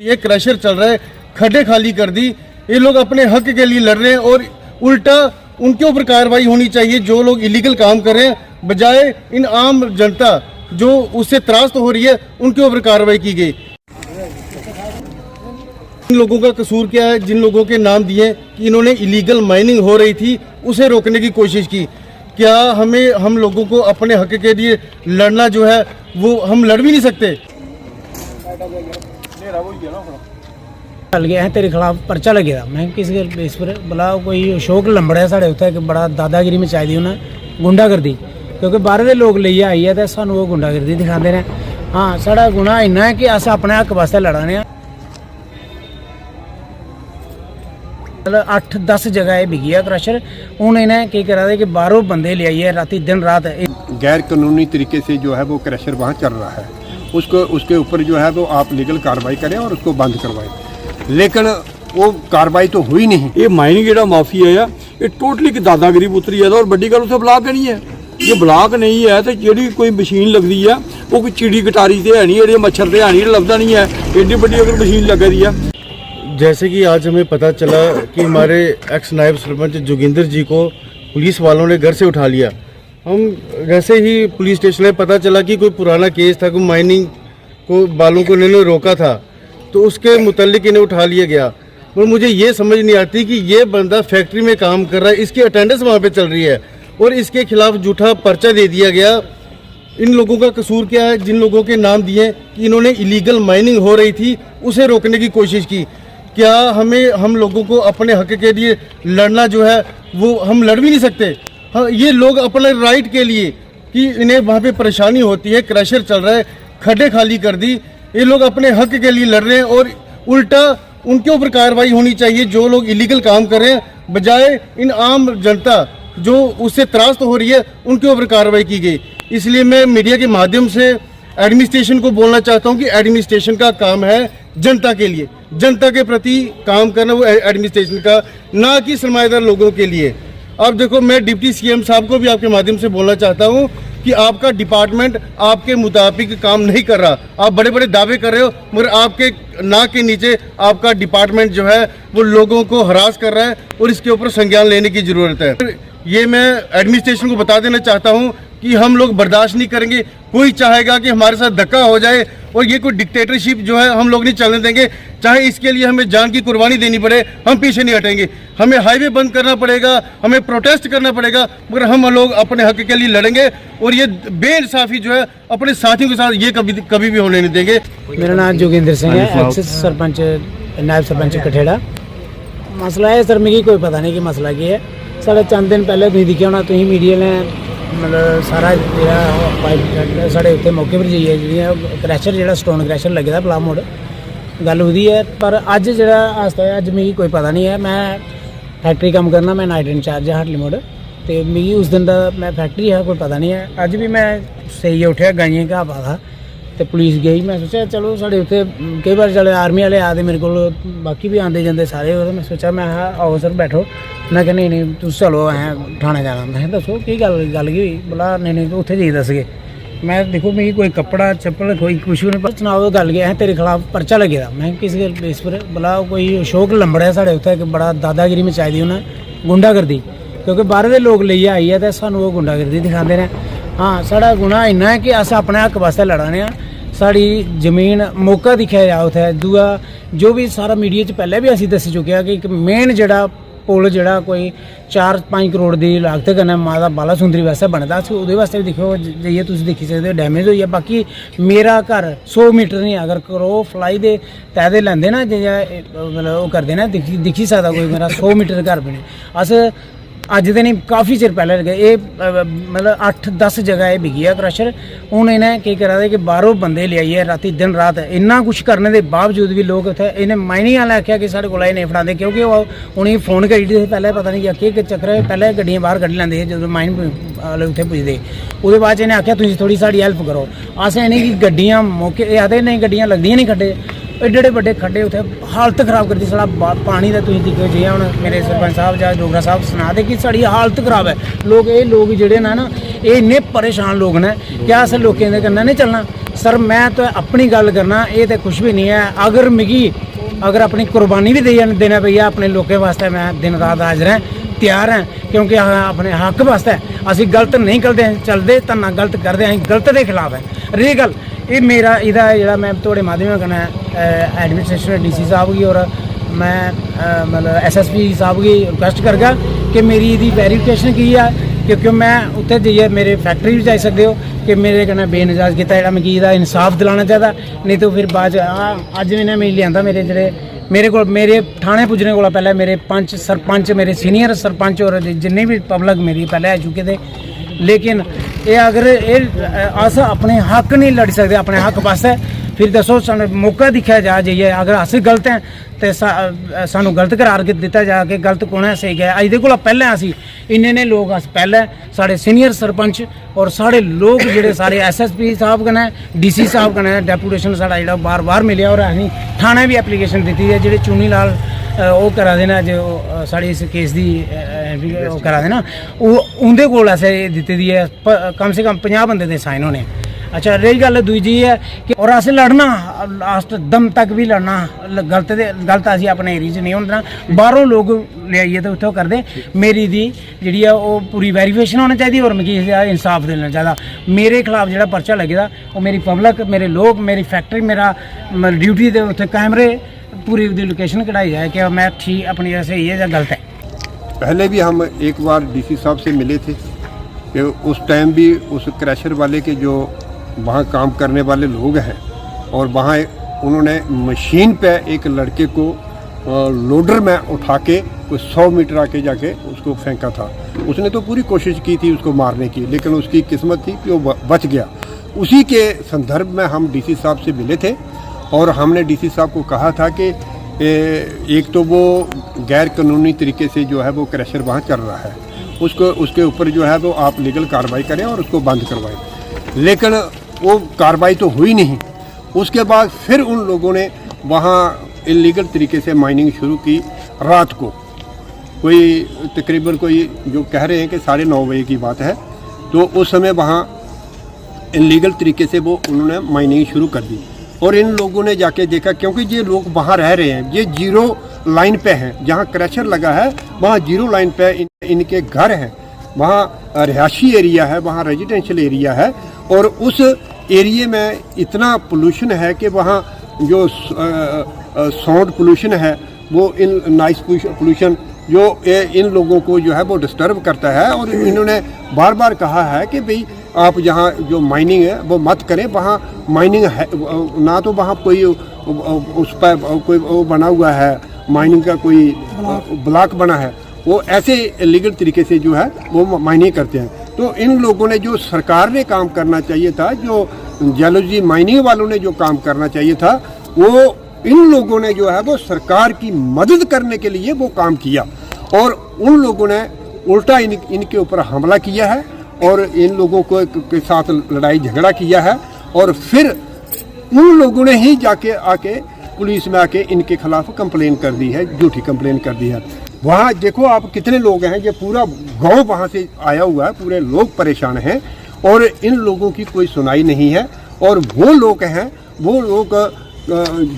ये क्रशर चल रहा है, खड्डे खाली कर दी। ये लोग अपने हक के लिए लड़ रहे हैं और उल्टा उनके ऊपर कार्रवाई होनी चाहिए जो लोग इलीगल काम कर रहे हैं, बजाय इन आम जनता जो उससे त्रास्त हो रही है उनके ऊपर कार्रवाई की गई। इन लोगों का कसूर क्या है? जिन लोगों के नाम दिए कि इन्होंने इलीगल माइनिंग हो रही थी उसे रोकने की कोशिश की। क्या हम लोगों को अपने हक के लिए लड़ना जो है वो हम लड़ भी नहीं सकते? चल गया है तेरे खिलाफ पर्चा लगे दा मैं किस बेस पर भला कोई अशोक लंबड़ा साढ़े उत्थे बड़ा दादागिरी मचाई दी उन्हें गुंडागर्दी क्योंकि बाहर के लोग लेइयै आई है तो सानू वो गुंडागर्दी दिखाते हैं। हाँ साढ़ा गुनाह इन्ना है कि अस अपने हक वास्ते लड़ाने हैं। 8-10 जगह बिकी है क्रशर। हूँ इन्हें की करा दे कि बाहरों बंदे ले आइए राती दिन रात गैर कानूनी तरीके से जो है वो क्रशर वहाँ चल रहा है, उसके ऊपर जो है वो आप लीगल कार्रवाई करें और उसको बंद करवाएं, लेकिन वो कार्रवाई तो हुई नहीं। ये माइनिंग जो माफिया है ये टोटली दादागिरी उतरी है और बड़ी गल उसे ब्लाक नहीं है। ये ब्लाक नहीं है तो जी कोई मशीन लगती है वो कोई चिड़ी कटारी से है नहीं, ये मच्छर से है नहीं, लगता नहीं है। एडी बड़ी अगर मशीन लग रही है। जैसे कि आज हमें पता चला कि हमारे एक्स नायब सरपंच जोगिंदर जी को पुलिस वालों ने घर से उठा लिया। हम जैसे ही पुलिस स्टेशन में पता चला कि कोई पुराना केस था, कोई माइनिंग को बालों को इन्होंने रोका था, तो उसके मुतल्लिक इन्हें उठा लिया गया। और मुझे ये समझ नहीं आती कि ये बंदा फैक्ट्री में काम कर रहा है, इसकी अटेंडेंस वहाँ पे चल रही है और इसके खिलाफ झूठा पर्चा दे दिया गया। इन लोगों का कसूर क्या है? जिन लोगों के नाम दिए कि इन्होंने इलीगल माइनिंग हो रही थी उसे रोकने की कोशिश की। क्या हम लोगों को अपने हक के लिए लड़ना जो है वो हम लड़ भी नहीं सकते? हाँ, ये लोग अपने राइट के लिए कि इन्हें वहाँ पे परेशानी होती है, क्रशर चल रहा है, खड्डे खाली कर दी। ये लोग अपने हक के लिए लड़ रहे हैं और उल्टा उनके ऊपर कार्रवाई होनी चाहिए जो लोग इलीगल काम कर रहे हैं, बजाय इन आम जनता जो उससे त्रास्त हो रही है उनके ऊपर कार्रवाई की गई। इसलिए मैं मीडिया के माध्यम से एडमिनिस्ट्रेशन को बोलना चाहता हूं कि एडमिनिस्ट्रेशन का काम है जनता के लिए, जनता के प्रति काम करना वो एडमिनिस्ट्रेशन का, ना कि सरमाएदार लोगों के लिए। अब देखो, मैं डिप्टी सीएम साहब को भी आपके माध्यम से बोलना चाहता हूं कि आपका डिपार्टमेंट आपके मुताबिक काम नहीं कर रहा। आप बड़े बड़े दावे कर रहे हो मगर आपके नाक के नीचे आपका डिपार्टमेंट जो है वो लोगों को हरास कर रहा है और इसके ऊपर संज्ञान लेने की ज़रूरत है। ये मैं एडमिनिस्ट्रेशन को बता देना चाहता हूँ कि हम लोग बर्दाश्त नहीं करेंगे। कोई चाहेगा कि हमारे साथ धक्का हो जाए और ये कोई डिक्टेटरशिप जो है हम लोग नहीं चलने देंगे, चाहे इसके लिए हमें जान की कुर्बानी देनी पड़े, हम पीछे नहीं हटेंगे। हमें हाईवे बंद करना पड़ेगा, हमें प्रोटेस्ट करना पड़ेगा, मगर हम लोग अपने हक के लिए लड़ेंगे और ये बेइंसाफी जो है अपने साथियों के साथ ये कभी भी होने नहीं देंगे। मेरा नाम जोगिंदर सिंह है, एक्स सरपंच नायब सरपंच कठेड़ा। मसला है सर, मिगी कोई पता नहीं कि मसला की है। साढ़े चंद दिन पहले तुम दिखे होना, तुम मीडिया ने मतलब सारा जो पाइप साढ़े उत्ते मौके पर जाइए जी क्रैशर जो स्टोन क्रैशर लगे दा पलाम मोड़ गल होती है। पर अज जो आस्ता है अज मिगी कोई पता नहीं है। मैं फैक्ट्री कम करना, मैं नाइट इंचार्ज है हाटली मोड़, तो मिगी उस दिन का मैं फैक्ट्री है कोई पता नहीं है। अज भी मैं सही उठा गाइए घा पा था तो पुलिस गई। मैं सोचा चलो साढ़े उत्थे कई बार चले आर्मी वाले आते मेरे को, बाकी भी आते जाते सारे। मैं सोचा मैं आओ सर बैठो। मैं कहा नहीं तुम चलो अं थाने जाना। मैं दसो की गल की हुई? बोला नहीं तो उत्थे जाइए दस गए। मैं देखो मिगी कोई कपड़ा चप्पल कोई कुछ भी नहीं सुनाओ गल गया है तेरे खिलाफ पर्चा लगे दा मैं किस बेस पर? बोला कोई अशोक लंबड़ा साढ़े उत्थे बड़ा दादागिरी मचाई दी उन्हें गुंडागर्दी क्योंकि बाहर के लोग लेइयै आई है तो सानू वो गुंडागर्दी दिखाते हैं। हाँ साढ़ा गुनाह इन्ना है कि अस अपने हक वास्ते लड़ाने हैं। साड़ी जमीन मौका दिखाया जा उत्थे दूआ जो भी सारा मीडिया च पहले भी असीं दस चुके हैं कि एक मेन जड़ा पुल जड़ा कोई 4-5 करोड़ की लागत कन्नै माता बाला सुंदरी वास्ते बनदा, उहदे वास्ते भी दिक्खो जाइए तुसीं दिक्खी सकदे हो डैमेज होई है। बाकी मेरा घर 100 मीटर नहीं अगर करो फ्लाई दे तैदे लैंदे ना मतलब ओह् करदे ना दिक्खी सकदा कोई मेरा 100 मीटर घर बने। अस अज तो नहीं काफ़ी चिर पहले लगे। ये मतलब 8-10 जगह बिकी है क्रशर। हूँ इन्हें की करा दे कि बाहरों बंदे ले आइए राती दिन रात इन्ना कुछ करने के बावजूद भी लोग उत्थे इन्हें माइनिंग वाले आख्या कि साढ़े कोल नहीं फड़ाते क्योंकि उन्हें फोन करी थे पहले पता नहीं कि चक्कर है। पहले गड्डियां बाहर कड्ढी लैंदे जो माइन वाले उत्थे पुजदे, उसदे बाद इन्हें आख्या तुसीं थोड़ी साड़ी हैल्प करो। असें इन्हें कि गड्डियां मौके आखदे नहीं गड्डियां लगदियां नहीं खड्डे। एडे एडे बड़े खड्डे उत्थे हालत खराब करती साढ़ा पानी का तुसीं दिक्खो जियां हुण मेरे सरपंच साहब जां डोगरा साहब सना दे कि साड़ी हालत खराब है। लोग जेहड़े ना ये इन्ने परेशान लोग ने कि अस लोकें दे कन्नै नहीं चलना। सर मैं तो अपनी गल करना, ये तो कुछ भी नहीं है। अगर अपनी कुर्बानी भी देना पई अपने लोगों वास्ते मैं दिन रात हाजिर हैं, तैयार हैं, क्योंकि अपने हक वास्ते असी गलत नहीं चलते तो ना गलत करते, अं गलत के खिलाफ है। रही गल ये मेरा इहदा जेहड़ा मैं थोड़े माध्यम कन्नै एडमिनिस्ट्रेशन DC साहब गी और मैं मतलब SSP साहब गी रिक्वेस्ट करगा कि मेरी इहदी वेरीफिकेशन की है, क्योंकि मैं उत्थे जाइए मेरे फैक्ट्री भी जाई सकते हो कि मेरे कन्नै बेनजाज कीता जेहड़ा मिगी इहदा इंसाफ दिलाना चाहिदा। नहीं तो फिर बाद अज्ज इन्हें मिगी लियांदा मेरे थाने पुज्जने कोला पैह्ले मेरे पंच सरपंच मेरे सीनियर सरपंच और जिन्ने भी पब्लिक मेरी पैह्ले आई चुके थे। लेकिन ये अगर अस अपने हक नहीं लड़ी सकते अपने हक वास्ते, फिर दसो मौका दिक्खेआ जाइए अगर अस गलत हैं तो सानू गलत करार दिता जा कि गलत कौन है सही गया। अज कोला पैह्लें असी इन्ने लोग अस पैह्ले साढ़े सीनियर सरपंच और साढ़े लोग जेह्ड़े सारे SSP साहब कन्नै DC साहब कन्नै डेपूटेशन साढ़ा जेह्ड़ा बार मिलेआ और असीं थाने भी एप्लीकेशन दित्ती है। जेह्ड़े चुनी लाल ओह् करा दे न जो साढ़े इस केस दी ओह् करा दे न उं'दे कोल असें दित्ती दी है कम से कम 50 बंदे दे साइन होने। अच्छा रही गल दूई जी है कि और अस लड़ना लास्ट दम तक भी लड़ना, गलत असी अपने एरिया च नहीं होना। बाहरों लोग लियाइए तो उत्थों करदे। मेरी दी जिहड़ी है वो पूरी वेरीफिकेशन होनी चाहिए और मिगी इंसाफ देना चाहिए। मेरे खिलाफ जिहड़ा पर्चा लगे दा वो मेरी पब्लिक मेरे लोग मेरी फैक्ट्री मेरा ड्यूटी दे उत्थे कैमरे पूरी लोकेशन कढ़ाई जाए कि मैं ठीक अपनी सही है या गलत है। पहले भी हम एक बार DC साहब से मिले थे कि उस टाइम भी उस क्रैशर वाले के जो वहाँ काम करने वाले लोग हैं और वहाँ उन्होंने मशीन पे एक लड़के को लोडर में उठा के कुछ 100 मीटर आके जाके उसको फेंका था। उसने तो पूरी कोशिश की थी उसको मारने की, लेकिन उसकी किस्मत थी कि वो बच गया। उसी के संदर्भ में हम DC साहब से मिले थे और हमने DC साहब को कहा था कि एक तो वो गैर कानूनी तरीके से जो है वो क्रैशर वहाँ चल रहा है, उसके ऊपर जो है वो आप लीगल कार्रवाई करें और उसको बंद करवाएं। लेकिन वो कार्रवाई तो हुई नहीं। उसके बाद फिर उन लोगों ने वहाँ इलीगल तरीके से माइनिंग शुरू की। रात को कोई तकरीबन कोई जो कह रहे हैं कि 9:30 बजे की बात है, तो उस समय वहाँ इलीगल तरीके से वो उन्होंने माइनिंग शुरू कर दी। और इन लोगों ने जाके देखा, क्योंकि ये लोग वहाँ रह रहे हैं, ये 0 लाइन पे हैं, जहाँ क्रैशर लगा है वहाँ 0 लाइन पे इनके घर हैं, वहाँ रिहायशी एरिया है, वहाँ रेजिडेंशियल एरिया है। और उस एरिया में इतना पोल्यूशन है कि वहाँ जो साउंड पोल्यूशन है वो इन नॉइस पोल्यूशन जो इन लोगों को जो है वो डिस्टर्ब करता है। और इन्होंने बार बार कहा है कि भाई आप जहाँ जो माइनिंग है वो मत करें, वहाँ माइनिंग है ना, तो वहाँ कोई उस पर कोई वो बना हुआ है माइनिंग का कोई ब्लॉक बना है, वो ऐसे लीगल तरीके से जो है वो माइनिंग करते हैं। तो इन लोगों ने जो सरकार ने काम करना चाहिए था, जो जियोलॉजी माइनिंग वालों ने जो काम करना चाहिए था, वो इन लोगों ने जो है वो सरकार की मदद करने के लिए वो काम किया और उन लोगों ने उल्टा इनके ऊपर हमला किया है और इन लोगों को के साथ लड़ाई झगड़ा किया है। और फिर उन लोगों ने ही जाके आके पुलिस में आके इनके खिलाफ कंप्लेन कर दी है, झूठी कंप्लेन कर दी है। वहाँ देखो आप कितने लोग हैं, ये पूरा गांव वहाँ से आया हुआ है, पूरे लोग परेशान हैं और इन लोगों की कोई सुनाई नहीं है। और वो लोग हैं, वो लोग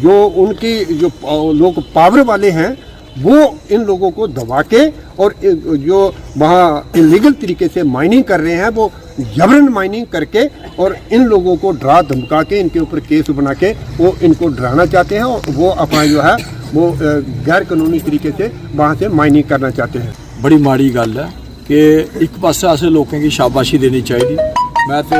जो उनकी जो लोग पावर वाले हैं, वो इन लोगों को दबा के और जो वहाँ इलीगल तरीके से माइनिंग कर रहे हैं वो जबरन माइनिंग करके और इन लोगों को डरा धमका के इनके ऊपर केस बना के वो इनको डराना चाहते हैं और वो अपना जो है वो गैर कानूनी तरीके से वहाँ से माइनिंग करना चाहते हैं। बड़ी माड़ी गल है कि एक पासे अस लोगों की शाबाशी देनी चाहिए। मैं तो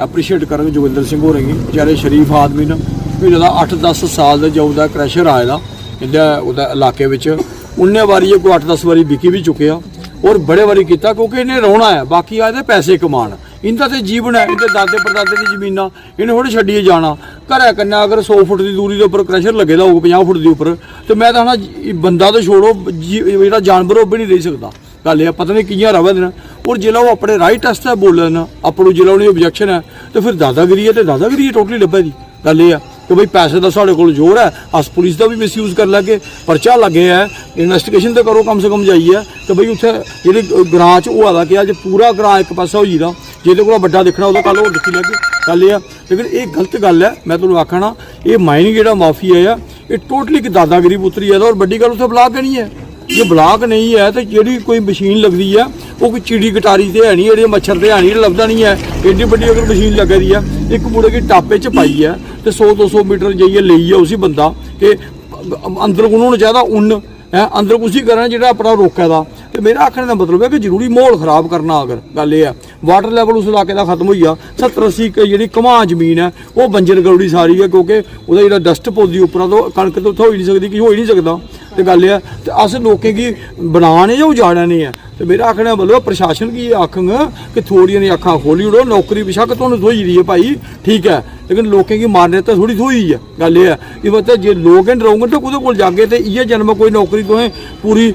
एप्रीशिएट करांगा जोगिंदर सिंह होरें गी, बेचारे शरीफ आदमी ने भी जदा 8-10 साल जदों दा क्रैशर आए दा इंदा इलाके विच उन्ने बारी कोई 8-10 बारी बिकी भी चुके और बड़े बारी किया, क्योंकि इन्हें रोना है, बाकी आए पैसे कमान, इनका तो जीवन है, इनके दादे परदादे की जमीन इन्हें थोड़ी छड्डिए जाना। घर कन्नै अगर 100 फुट की दूरी के उपर क्रैशर लगे दा होगा 50 फुट के उपर, तो मैं तो आखना बंदा तो छोड़ो जो जानवर भी नहीं रही सकता। गल यह पता नहीं कियां रवा देना। और जिला वो अपने राइट आस्तै बोलन अपनों जिला उन्हें ऑब्जैक्शन है तो फिर दादागिरी है, तो दादागिरी टोटली लब्भे दी गल यह है। कि भाई पैसे का साढ़े कोल जोर है, अस पुलिस का भी मिसयूज कर लैगे, परचा लगे है, इन्वेस्टिगेशन तो करो कम से कम जाइए कि भाई उत्थे जेह्ड़े ग्रां च होआ दा कि अज पूरा ग्रां एक पासा होई दा, जेह्दे कोला बड्डा दिक्खना ओह्दा कल होर दिक्खी लैगे। गल एह् है लेकिन ये गलत गल है, मैं तुहानूं आखना ये माइनिंग जेह्ड़ा माफिया है ये टोटली एक दादागिरी पुत्तरी है। और बड्डी गल उत्थे ब्लाक नहीं है, जे ब्लाक नहीं है तो जी कोई मशीन लगती है वो कोई चिड़ी कटारी से है नहीं, जेह्ड़े मच्छर से है नहीं, लभदा नहीं है। एड्डी बड्डी अगर मशीन लगी दी है, एक मुड़े की टापे च पाई है तो 100-200 मीटर जाइए लेइए उसी बंदा कि अंदर उन्न होना चाहिए, उन्न है अंदर उसी करना जो अपना रोके दा। तो मेरा आखने का मतलब है कि जरूरी माहौल खराब करना, अगर गल ये है वाटर लैवल उस इलाके का खत्म हो गया, 70-80 जी घुमा जमीन है वो बंजर करुड़ी सारी है, क्योंकि वह जो डस्ट पौधी उपर तो कणक तो हो ही नहीं सकती, कि हो ही नहीं सकता। तो गल है तो अस लोगों की बनाने या उजाड़ने है। तो मेरा आखने मतलब प्रशासन की आखंग कि थोड़ी जी अखा खोली उड़ो, नौकरी बेशक तुहानूं थ्होई दी है भाई ठीक है, लेकिन लोगों की मारने तो थोड़ी थ्होई है। गल ये है कि मतलब जे लोग रहोगे तो कुदे कोल जागे तो इ'यै जन्म कोई नौकरी तुसें पूरी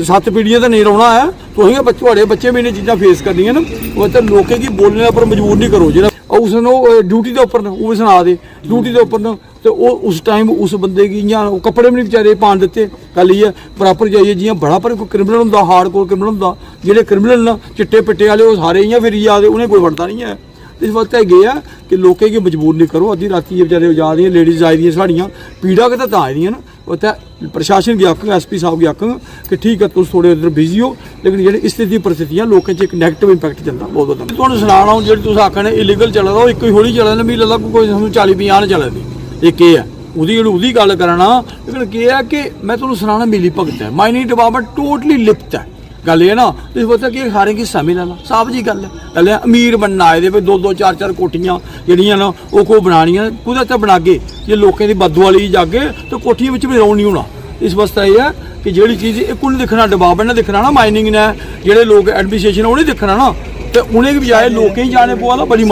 7 पीढ़ियां तो नहीं रौह्ना है, तुसें थोड़े बच्चे भी इन्हें चीज़ां फेस करनियां न। मतलब लोगों की बोलने पर मजबूर नहीं करो, जो उस ड्यूटी के उपर न वो भी सुना दे ड्यूटी के उपर न, तो वो उस टाइम उस बंदे की इ'यां कपड़े भी नहीं बेचारे पान दिते। गल इ'यै प्रॉपर जाइए जि'यां बड़ा पर कोई क्रिमिनल होंदा, हार्ड कोर क्रिमिनल होंदा, जेह्ड़े क्रिमिनल न चिट्टे पिट्टे वाले वो सारे इ'यां फिरी जा दे, उ'नें कोई वड़दा नहीं है। इस वक्त है है कि लोगों की मजबूर नहीं करो, अद्धी राती बेचारे जा दी लेडीज़ आई दियां साड़ियाँ पीड़ा के तो आई दियां न, उत्थे प्रशासन की आखंग SP साहब की आखंग कि ठीक है तुस थोड़े उधर बिजी हो, लेकिन जेह्ड़ी स्थिति परिस्थितियां लोगों च एक नैगेटिव इंपैक्ट चलता बहुत ज़्यादा। तुहानूं सनाना हूँ जेह्ड़ी तुस आखने इलीगल चला दा इक ही थोड़ी चला दा, मिगी लगदा कोई 40-50 चला दी, इक एह् है उहदी गल कराना। लेकिन केह् है कि मैं तुहानूं सनाना मिली भगत है, माइनिंग डिपार्टमेंट टोटली लिप्त है। गल ये ना इस वक्त कि सारे की हिस्सा मिला ला साहब जी, गल है अमीर बनना आए दे 2-4 कोठियां जेहड़ियां ना वो को बनानियां कुदै ते बनागे, जे लोगों की बददुआ लेई जागे तो कोठियां बिच भी रौन नहीं होना। इस वास्ते यह है कि जेहड़ी चीज़ एक उन्हें दिक्खना, डिपार्टमेंट ने दिक्खना ना, माइनिंग ने जेहड़े लोग एडमिनिस्ट्रेशन उन्हें दिक्खना ना, तो उन्हें बजाए लोकें ही जाने पवा दा बड़ी माड़ी।